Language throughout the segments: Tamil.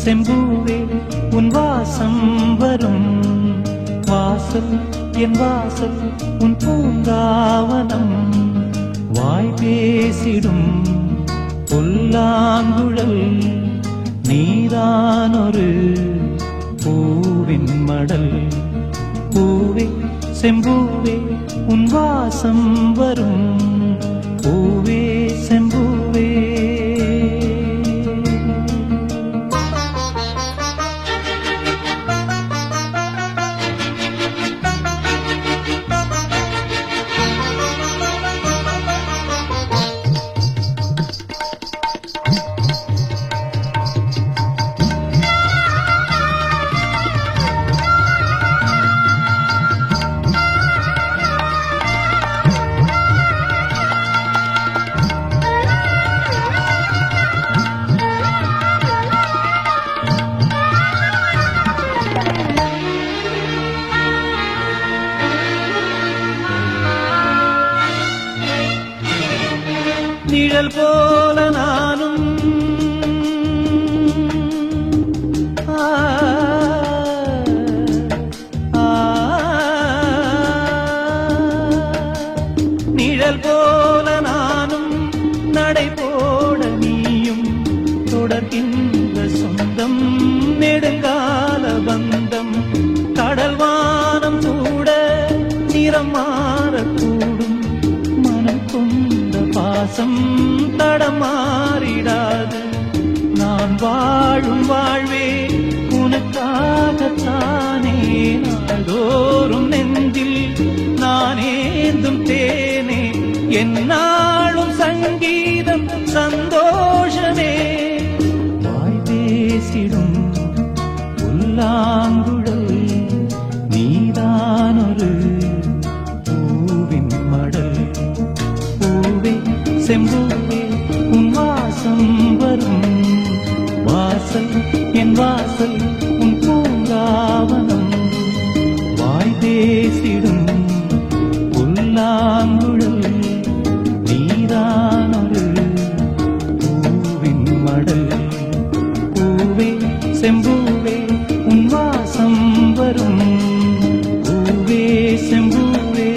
செம்பூவே உன் வாசம் வரும் வாசல் என் வாசல் உன் பூங்காவனம் வாய் பேசிடும் புல்லாங்குழல் நீதானொரு பூவின் மடல் பூவே செம்பூவே உன் வாசம் வரும் பூவே செம்பூவே நிழல் போல நானும் நிழல் போல நானும் நடை போட நீயும் தொடர்கின்ற சொந்தம் நெடுங்கால பந்தம் கடல் வானம் கூட நிறம் மாறக்கூடும் மனம் கொண்ட பாசம் தடமாறிடாது நான் வாழும் வாழ்வே உனக்காகத்தானே நாள்தோறும் நெஞ்சில் நான் ஏந்தும் தேனே என்னாலும் சங்கீதம் சந்தோஷமே வாய் பேசிடும் புல்லாங்குழல் நீதானொரு பூவின் மடல் பூவே செம்பூவே உன் வாசம் வரும் வாசல் என் வாசல் உன் பூங்காவனம் வாய் பேசிடும் புல்லாங்குழல் நீதானொரு பூவின் மடல் பூவே செம்பூவே உன் வாசம் வரும் பூவே செம்பூவே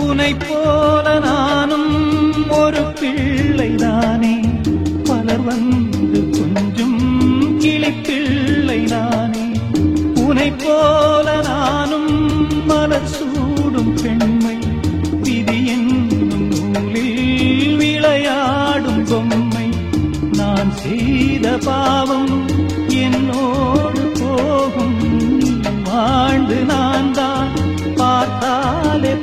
உன்னைப் போல நானும் ஒரு பிள்ளைதானே பலர் வந்து கொஞ்சம் கிளிப்பிள்ளை நானே உன்னைப் போல நானும் மலர் சூடும் பெண்மை விதி என்னும் நூலில் விளையாடும் பொம்மை நான் செய்த பாவம் என்னோடு போகும் வாழ்ந்து நான் தான் பார்த்தாலே